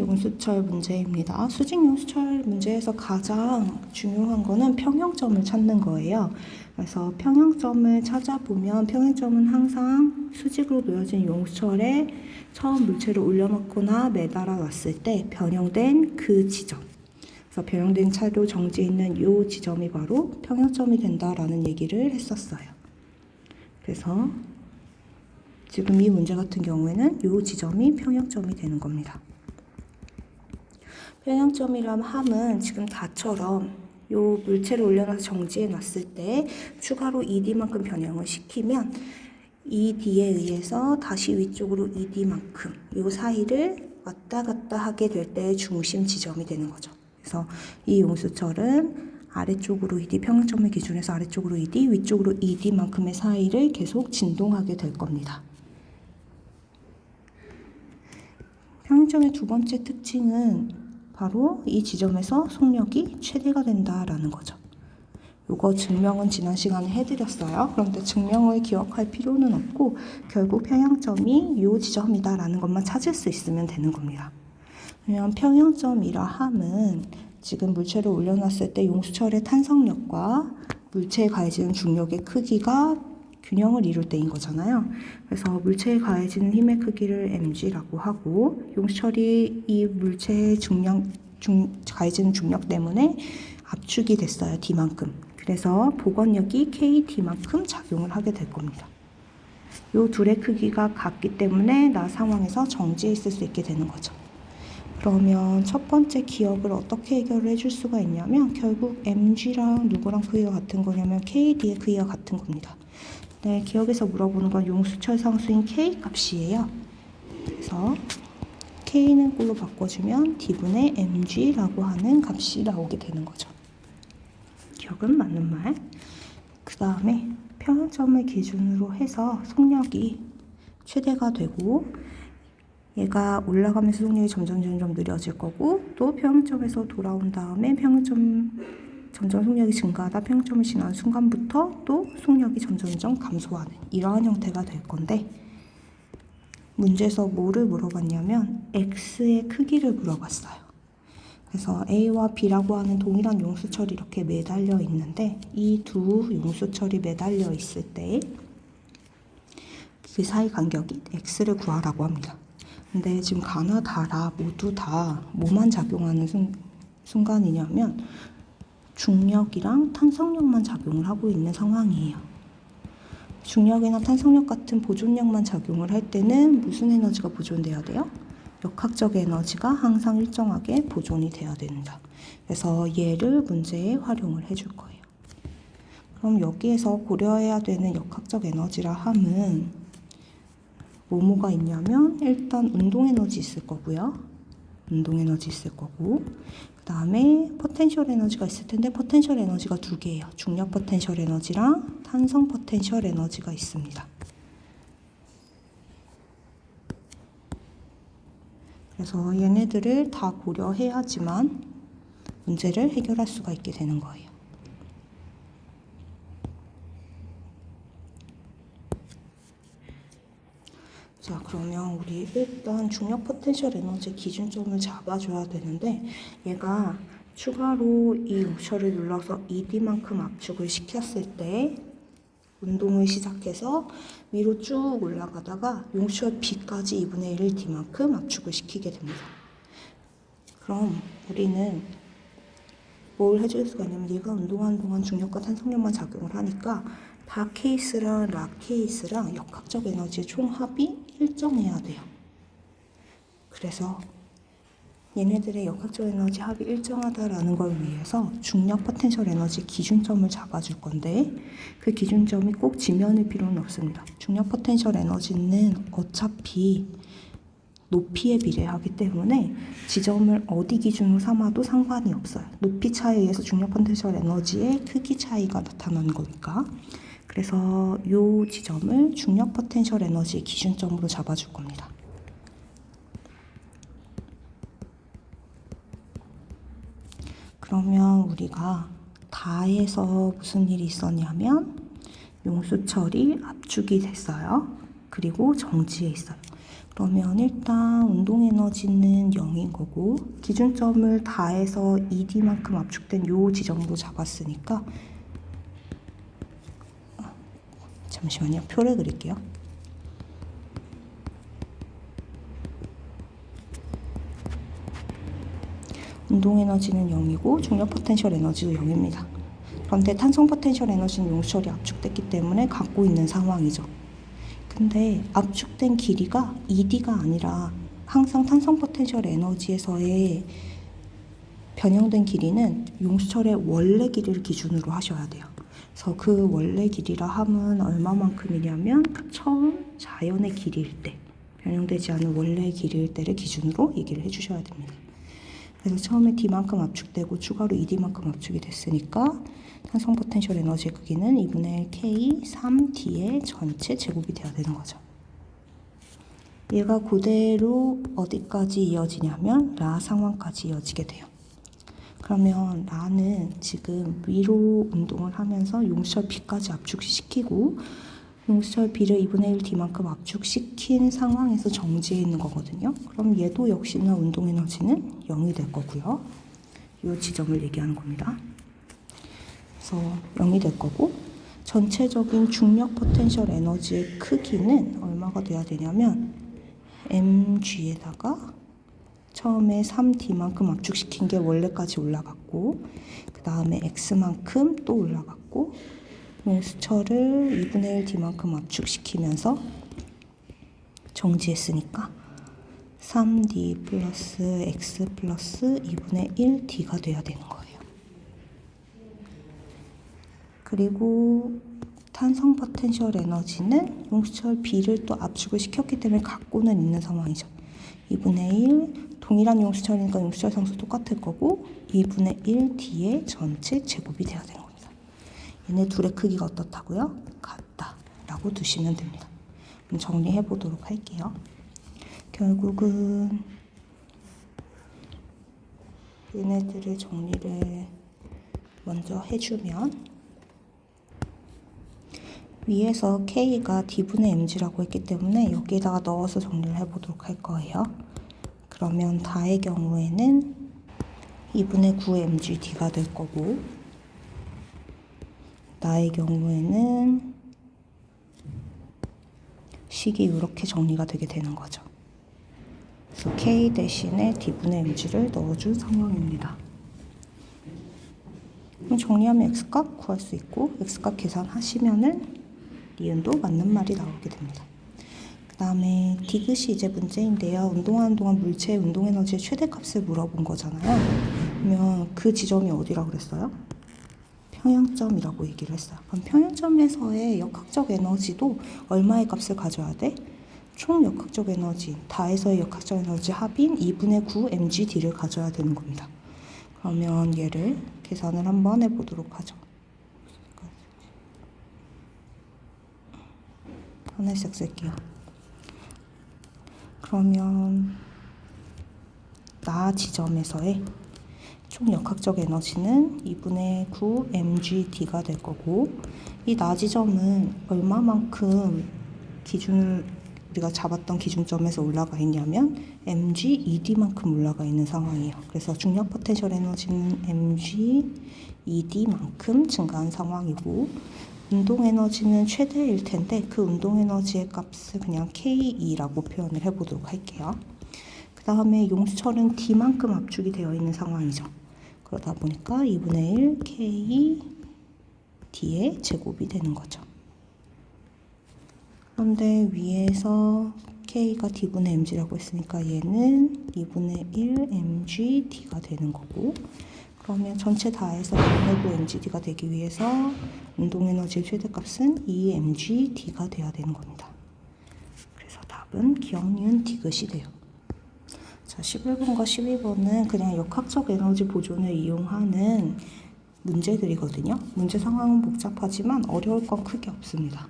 용수철 문제입니다. 수직 용수철 문제에서 가장 중요한 거는 평형점을 찾는 거예요. 그래서 평형점을 찾아보면 평형점은 항상 수직으로 놓여진 용수철에 처음 물체를 올려놓거나 매달아 놨을 때 변형된 그 지점. 그래서 변형된 차로 정지해 있는 이 지점이 바로 평형점이 된다라는 얘기를 했었어요. 그래서 지금 이 문제 같은 경우에는 이 지점이 평형점이 되는 겁니다. 평형점이란 함은 지금 다처럼 이 물체를 올려놔서 정지해 놨을 때 추가로 ED만큼 변형을 시키면 ED에 의해서 다시 위쪽으로 ED만큼 이 사이를 왔다 갔다 하게 될 때의 중심 지점이 되는 거죠. 그래서 이 용수철은 아래쪽으로 ED, 평형점을 기준해서 아래쪽으로 ED, 위쪽으로 ED만큼의 사이를 계속 진동하게 될 겁니다. 평형점의 두 번째 특징은 바로 이 지점에서 속력이 최대가 된다라는 거죠. 이거 증명은 지난 시간에 해드렸어요. 그런데 증명을 기억할 필요는 없고 결국 평형점이 이 지점이다라는 것만 찾을 수 있으면 되는 겁니다. 왜냐하면 평형점이라 함은 지금 물체를 올려놨을 때 용수철의 탄성력과 물체에 가해지는 중력의 크기가 균형을 이룰 때인 거잖아요. 그래서 물체에 가해지는 힘의 크기를 mg라고 하고 용수철이 이 물체에 가해지는 중력 때문에 압축이 됐어요. d만큼. 그래서 복원력이 kd만큼 작용을 하게 될 겁니다. 이 둘의 크기가 같기 때문에 나 상황에서 정지해 있을 수 있게 되는 거죠. 그러면 첫 번째 기억을 어떻게 해결을 해줄 수가 있냐면 결국 mg랑 누구랑 크기가 같은 거냐면 kd의 크기가 같은 겁니다. 네, 기억에서 물어보는 건 용수철 상수인 k 값이에요. 그래서 k는 꼴로 바꿔주면 d분의 mg라고 하는 값이 나오게 되는 거죠. 기억은 맞는 말. 그 다음에 평형점을 기준으로 해서 속력이 최대가 되고 얘가 올라가면서 속력이 점점 느려질 거고 또 평형점에서 돌아온 다음에 점점 속력이 증가하다 평형점을 지나는 순간부터 또 속력이 점점 감소하는 이러한 형태가 될 건데 문제에서 뭐를 물어봤냐면 X의 크기를 물어봤어요. 그래서 A와 B라고 하는 동일한 용수철이 이렇게 매달려 있는데 이 두 용수철이 매달려 있을 때 그 사이 간격이 X를 구하라고 합니다. 근데 지금 가나 다라 모두 다 뭐만 작용하는 순간이냐면 중력이랑 탄성력만 작용을 하고 있는 상황이에요. 중력이나 탄성력 같은 보존력만 작용을 할 때는 무슨 에너지가 보존돼야 돼요? 역학적 에너지가 항상 일정하게 보존이 돼야 된다. 그래서 얘를 문제에 활용을 해줄 거예요. 그럼 여기에서 고려해야 되는 역학적 에너지라 함은 뭐가 있냐면 일단 운동에너지 있을 거고요. 운동에너지 있을 거고 그 다음에 포텐셜 에너지가 있을 텐데 포텐셜 에너지가 두 개예요. 중력 포텐셜 에너지랑 탄성 포텐셜 에너지가 있습니다. 그래서 얘네들을 다 고려해야지만 문제를 해결할 수가 있게 되는 거예요. 자, 그러면 우리 일단 중력 포텐셜 에너지 기준점을 잡아줘야 되는데 얘가 추가로 이 용수철을 눌러서 ED만큼 압축을 시켰을 때 운동을 시작해서 위로 쭉 올라가다가 용수철 B까지 2분의 1 D만큼 압축을 시키게 됩니다. 그럼 우리는 뭘 해줄 수가 있냐면 얘가 운동하는 동안 중력과 탄성력만 작용을 하니까 다 케이스랑 락 케이스랑 역학적 에너지의 총합이 일정해야 돼요. 그래서 얘네들의 역학적 에너지 합이 일정하다라는 걸 위해서 중력 포텐셜 에너지 기준점을 잡아줄 건데 그 기준점이 꼭 지면일 필요는 없습니다. 중력 포텐셜 에너지는 어차피 높이에 비례하기 때문에 지점을 어디 기준으로 삼아도 상관이 없어요. 높이 차이에 의해서 중력 포텐셜 에너지의 크기 차이가 나타나는 거니까. 그래서 이 지점을 중력 포텐셜 에너지의 기준점으로 잡아줄 겁니다. 그러면 우리가 다에서 무슨 일이 있었냐면 용수철이 압축이 됐어요. 그리고 정지해 있어요. 그러면 일단 운동 에너지는 0인 거고 기준점을 다해서 ED만큼 압축된 요 지점으로 잡았으니까 잠시만요. 표를 그릴게요. 운동 에너지는 0이고 중력 포텐셜 에너지도 0입니다. 그런데 탄성 포텐셜 에너지는 용수철이 압축됐기 때문에 갖고 있는 상황이죠. 근데 압축된 길이가 ED가 아니라 항상 탄성 포텐셜 에너지에서의 변형된 길이는 용수철의 원래 길이를 기준으로 하셔야 돼요. 그래서 그 원래 길이라 함은 얼마만큼이냐면 처음 자연의 길이일 때, 변형되지 않은 원래 길이일 때를 기준으로 얘기를 해주셔야 됩니다. 그래서 처음에 D만큼 압축되고 추가로 ED만큼 압축이 됐으니까 탄성 포텐셜 에너지의 크기는 2분의 1 K 3D의 전체 제곱이 돼야 되는 거죠. 얘가 그대로 어디까지 이어지냐면 라 상황까지 이어지게 돼요. 그러면 라는 지금 위로 운동을 하면서 용수철 B까지 압축시키고 용수철 B를 2분의 1 D만큼 압축시킨 상황에서 정지해 있는 거거든요. 그럼 얘도 역시나 운동 에너지는 0이 될 거고요. 이 지점을 얘기하는 겁니다. 그래서 0이 될 거고 전체적인 중력 포텐셜 에너지의 크기는 얼마가 돼야 되냐면 mg에다가 처음에 3d만큼 압축시킨 게 원래까지 올라갔고 그 다음에 x만큼 또 올라갔고 용수철을 2분의 1 d만큼 압축시키면서 정지했으니까 3d 플러스 x 플러스 2분의 1 d가 돼야 되는 거예요. 그리고 탄성 포텐셜 에너지는 용수철 B를 또 압축을 시켰기 때문에 갖고는 있는 상황이죠. 2분의 1 동일한 용수철이니까 용수철 상수 똑같을 거고 2분의 1 D의 전체 제곱이 돼야 되는 겁니다. 얘네 둘의 크기가 어떻다고요? 같다 라고 두시면 됩니다. 그럼 정리해 보도록 할게요. 결국은 얘네들의 정리를 먼저 해주면 위에서 K가 D분의 mg라고 했기 때문에 여기에다가 넣어서 정리를 해보도록 할 거예요. 그러면 다의 경우에는 2분의 9 mg D가 될 거고 나의 경우에는 식이 이렇게 정리가 되게 되는 거죠. 그래서 K 대신에 D분의 mg를 넣어준 상황입니다. 그럼 정리하면 X값 구할 수 있고 X값 계산하시면은 니은도 맞는 말이 나오게 됩니다. 그 다음에 디귿이 이제 문제인데요. 운동하는 동안 물체의 운동 에너지의 최대값을 물어본 거잖아요. 그러면 그 지점이 어디라고 그랬어요? 평형점이라고 얘기를 했어요. 그럼 평형점에서의 역학적 에너지도 얼마의 값을 가져야 돼? 총 역학적 에너지, 다에서의 역학적 에너지 합인 2분의 9 mgd를 가져야 되는 겁니다. 그러면 얘를 계산을 한번 해보도록 하죠. 하나씩 쓸게요. 그러면 나 지점에서의 총 역학적 에너지는 2분의 9 mgd가 될 거고 이 나 지점은 얼마만큼 기준을 우리가 잡았던 기준점에서 올라가 있냐면 mged만큼 올라가 있는 상황이에요. 그래서 중력 포텐셜 에너지는 mged만큼 증가한 상황이고 운동 에너지는 최대일 텐데 그 운동 에너지의 값을 그냥 K2라고 표현을 해보도록 할게요. 그 다음에 용수철은 D만큼 압축이 되어 있는 상황이죠. 그러다 보니까 2분의 1 K D의 제곱이 되는 거죠. 그런데 위에서 K가 D분의 mg라고 했으니까 얘는 2분의 1 mg D가 되는 거고 그러면 전체 다해서 2분의 9 mgd가 되기 위해서 운동에너지의 최대값은 2mgd가 돼야 되는 겁니다. 그래서 답은 기억, 니은, 디귿이 돼요. 자, 11번과 12번은 그냥 역학적 에너지 보존을 이용하는 문제들이거든요. 문제 상황은 복잡하지만 어려울 건 크게 없습니다.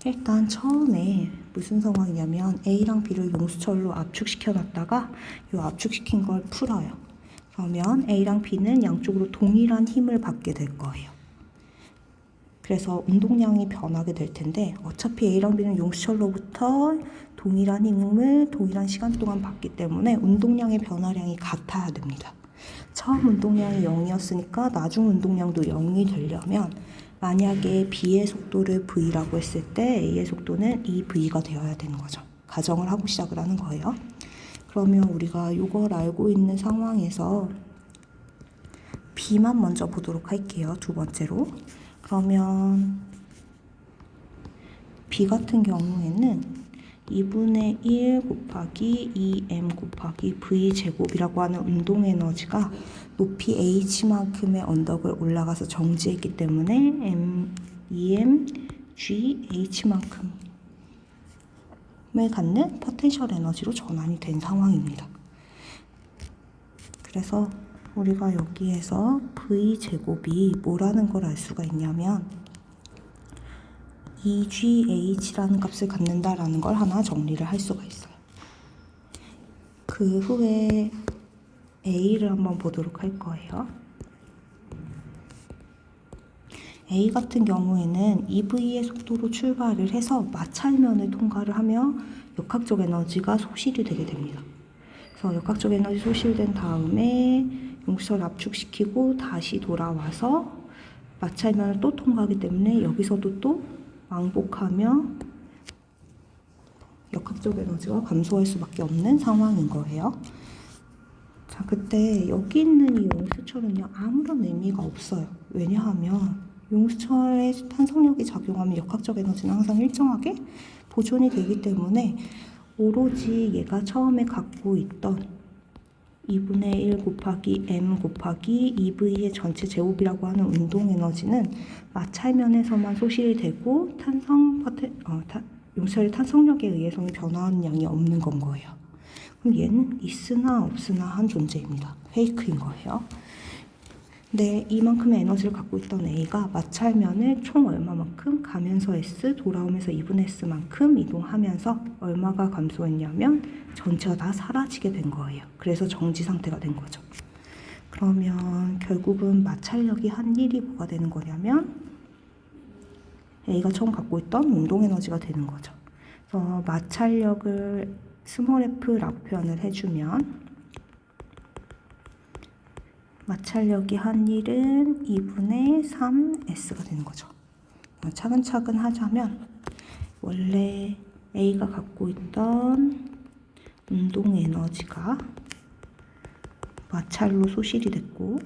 일단 처음에 무슨 상황이냐면 A랑 B를 용수철로 압축시켜 놨다가 이 압축시킨 걸 풀어요. 그러면 A랑 B는 양쪽으로 동일한 힘을 받게 될 거예요. 그래서 운동량이 변하게 될 텐데 어차피 A랑 B는 용수철로부터 동일한 힘을 동일한 시간 동안 받기 때문에 운동량의 변화량이 같아야 됩니다. 처음 운동량이 0이었으니까 나중 운동량도 0이 되려면 만약에 B의 속도를 V라고 했을 때 A의 속도는 2V가 되어야 되는 거죠. 가정을 하고 시작을 하는 거예요. 그러면 우리가 이걸 알고 있는 상황에서 B만 먼저 보도록 할게요. 두 번째로. 그러면 B 같은 경우에는 2분의 1 곱하기 2m 곱하기 v제곱이라고 하는 운동 에너지가 높이 h만큼의 언덕을 올라가서 정지했기 때문에 2m g h만큼을 갖는 포텐셜 에너지로 전환이 된 상황입니다. 그래서 우리가 여기에서 v제곱이 뭐라는 걸 알 수가 있냐면 2GH라는 값을 갖는다라는 걸 하나 정리를 할 수가 있어요. 그 후에 A를 한번 보도록 할 거예요. A 같은 경우에는 EV의 속도로 출발을 해서 마찰면을 통과를 하며 역학적 에너지가 소실이 되게 됩니다. 그래서 역학적 에너지 소실된 다음에 용시설 압축시키고 다시 돌아와서 마찰면을 또 통과하기 때문에 여기서도 또 왕복하며 역학적 에너지가 감소할 수밖에 없는 상황인 거예요. 자, 그때 여기 있는 이 용수철은요, 아무런 의미가 없어요. 왜냐하면 용수철의 탄성력이 작용하면 역학적 에너지는 항상 일정하게 보존이 되기 때문에 오로지 얘가 처음에 갖고 있던 2분의 1 곱하기 m 곱하기 2v의 전체 제곱이라고 하는 운동 에너지는 마찰면에서만 소실이 되고 용철의 탄성력에 의해서는 변화하는 양이 없는 건 거예요. 그럼 얘는 있으나 없으나 한 존재입니다. 페이크인 거예요. 근데 이만큼의 에너지를 갖고 있던 A가 마찰면을 총 얼마만큼 가면서 S, 돌아오면서 2분의 S만큼 이동하면서 얼마가 감소했냐면 전체가 다 사라지게 된 거예요. 그래서 정지 상태가 된 거죠. 그러면 결국은 마찰력이 한 일이 뭐가 되는 거냐면 A가 처음 갖고 있던 운동 에너지가 되는 거죠. 그래서 마찰력을 스몰 f라고 표현을 해주면 마찰력이 한 일은 2분의 3S가 되는 거죠. 차근차근 하자면 원래 A가 갖고 있던 운동 에너지가 마찰로 소실이 됐고,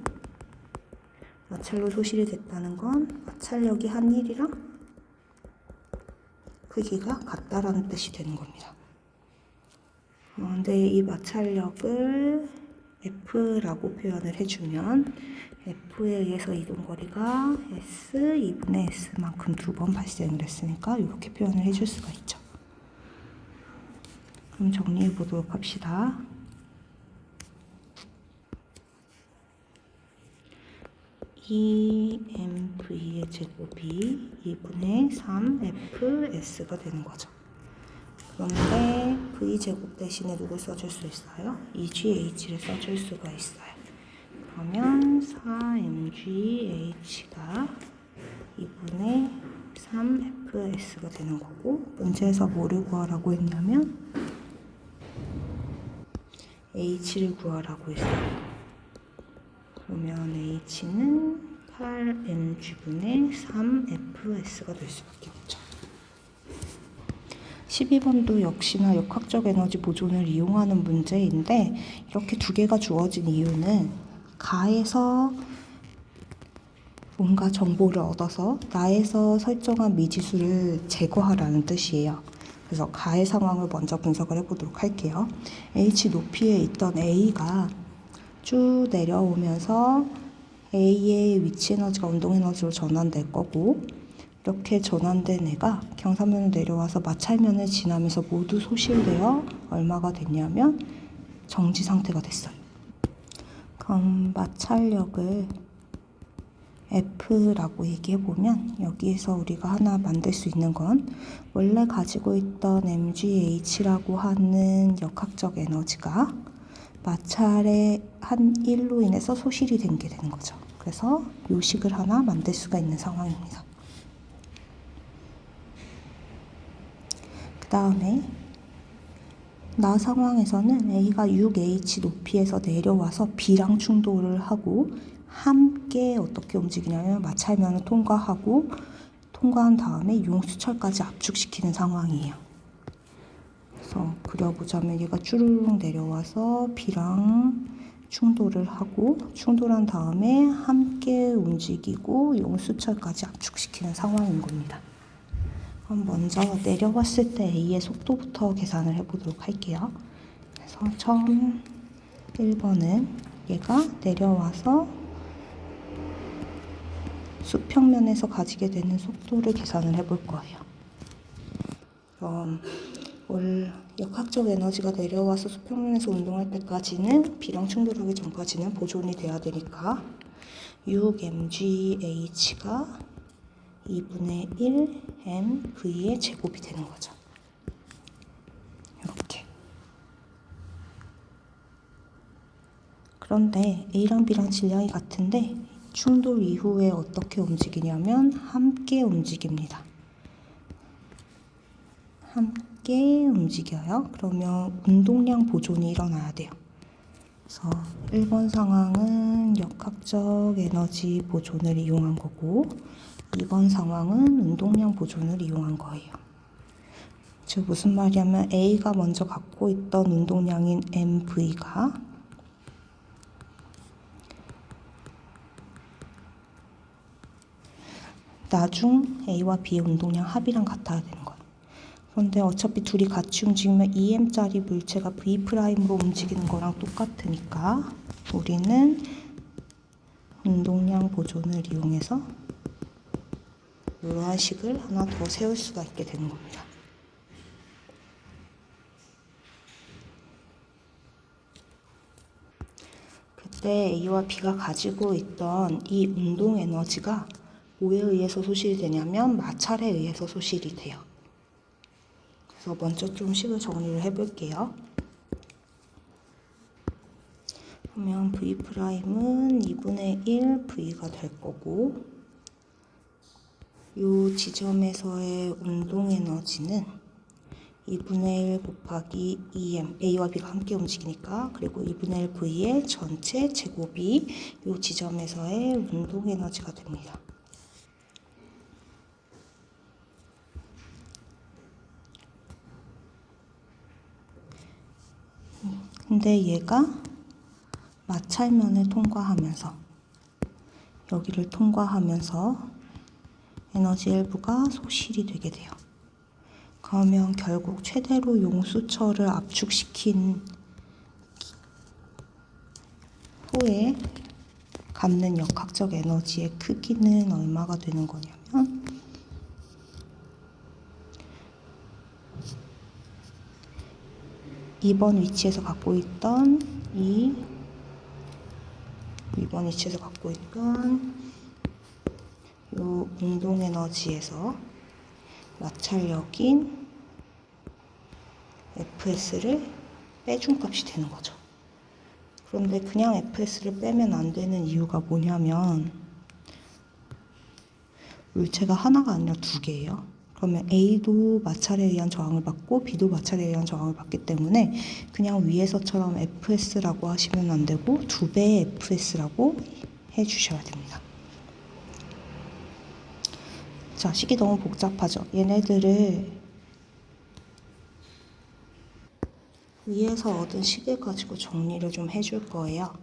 마찰로 소실이 됐다는 건 마찰력이 한 일이랑 크기가 같다라는 뜻이 되는 겁니다. 근데 이 마찰력을 F라고 표현을 해주면 F에 의해서 이동거리가 S, 2분의 S만큼 두 번 발생을 했으니까 이렇게 표현을 해줄 수가 있죠. 그럼 정리해 보도록 합시다. EMV의 제곱이 2분의 3FS가 되는 거죠. 그런데 V제곱 대신에 누굴 써줄 수 있어요? 2GH를 써줄 수가 있어요. 그러면 4mgh가 2분의 3fs가 되는 거고, 문제에서 뭐를 구하라고 했냐면 h를 구하라고 했어요. 그러면 h는 8mg분의 3fs가 될 수밖에 없죠. 12번도 역시나 역학적 에너지 보존을 이용하는 문제인데, 이렇게 두 개가 주어진 이유는 가에서 뭔가 정보를 얻어서 나에서 설정한 미지수를 제거하라는 뜻이에요. 그래서 가의 상황을 먼저 분석을 해보도록 할게요. H 높이에 있던 A가 쭉 내려오면서 A의 위치 에너지가 운동 에너지로 전환될 거고, 이렇게 전환된 애가 경사면을 내려와서 마찰면을 지나면서 모두 소실되어 얼마가 됐냐면 정지 상태가 됐어요. 그럼 마찰력을 F라고 얘기해보면 여기에서 우리가 하나 만들 수 있는 건 원래 가지고 있던 mgh라고 하는 역학적 에너지가 마찰의 한 1로 인해서 소실이 된 게 되는 거죠. 그래서 요식을 하나 만들 수가 있는 상황입니다. 그 다음에 나 상황에서는 A가 6H 높이에서 내려와서 B랑 충돌을 하고 함께 어떻게 움직이냐면 마찰면을 통과한 다음에 용수철까지 압축시키는 상황이에요. 그래서 그려보자면 얘가 쭈르륵 내려와서 B랑 충돌을 하고 충돌한 다음에 함께 움직이고 용수철까지 압축시키는 상황인 겁니다. 그럼 먼저 내려왔을 때 A의 속도부터 계산을 해보도록 할게요. 그래서 처음 1번은 얘가 내려와서 수평면에서 가지게 되는 속도를 계산을 해볼 거예요. 그럼 역학적 에너지가 내려와서 수평면에서 운동할 때까지는 B랑 충돌하기 전까지는 보존이 돼야 되니까 6mgH가 2분의 1 mv의 제곱이 되는 거죠. 이렇게. 그런데 A랑 B랑 질량이 같은데 충돌 이후에 어떻게 움직이냐면 함께 움직입니다. 함께 움직여요. 그러면 운동량 보존이 일어나야 돼요. 그래서 1번 상황은 역학적 에너지 보존을 이용한 거고 2번 상황은 운동량 보존을 이용한 거예요. 즉 무슨 말이냐면 A가 먼저 갖고 있던 운동량인 mv가 나중 A와 B의 운동량 합이랑 같아야 되는 거예요. 그런데 어차피 둘이 같이 움직이면 2m짜리 물체가 V'으로 움직이는 거랑 똑같으니까 우리는 운동량 보존을 이용해서 이러한 식을 하나 더 세울 수가 있게 되는 겁니다. 그때 A와 B가 가지고 있던 이 운동 에너지가 뭐에 의해서 소실이 되냐면 마찰에 의해서 소실이 돼요. 그래서 먼저 좀 식을 정리를 해볼게요. 그러면 V'은 2분의 1 V가 될 거고 이 지점에서의 운동 에너지는 2분의 1 곱하기 2m, A와 B가 함께 움직이니까 그리고 2분의 1 V의 전체 제곱이 이 지점에서의 운동 에너지가 됩니다. 근데 얘가 마찰면을 통과하면서 여기를 통과하면서 에너지 일부가 소실이 되게 돼요. 그러면 결국 최대로 용수철을 압축시킨 후에 갖는 역학적 에너지의 크기는 얼마가 되는 거냐면 이번 위치에서 갖고 있던 이 운동 에너지에서 마찰력인 FS를 빼준 값이 되는 거죠. 그런데 그냥 FS를 빼면 안 되는 이유가 뭐냐면 물체가 하나가 아니라 두 개예요. 그러면 A도 마찰에 의한 저항을 받고 B도 마찰에 의한 저항을 받기 때문에 그냥 위에서처럼 FS라고 하시면 안 되고 2배의 FS라고 해주셔야 됩니다. 자, 식이 너무 복잡하죠. 얘네들을 위에서 얻은 식을 가지고 정리를 좀 해줄 거예요.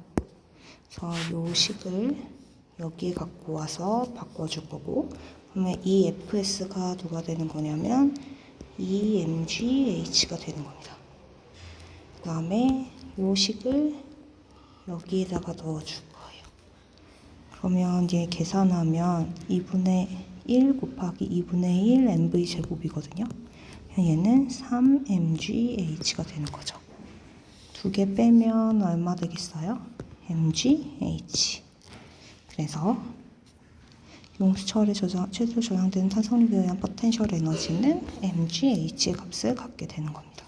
그래서 이 식을 여기에 갖고 와서 바꿔줄 거고 그러면 이 FS가 누가 되는 거냐면 2mgH가 되는 겁니다. 그 다음에 이 식을 여기에다가 넣어줄 거예요. 그러면 얘 계산하면 2분의 1 곱하기 2분의 1 mv 제곱이거든요. 얘는 3mgH가 되는 거죠. 두 개 빼면 얼마 되겠어요? mgH. 그래서 용수철에 최대로 저장되는 탄성력에 의한 포텐셜 에너지는 mgH의 값을 갖게 되는 겁니다.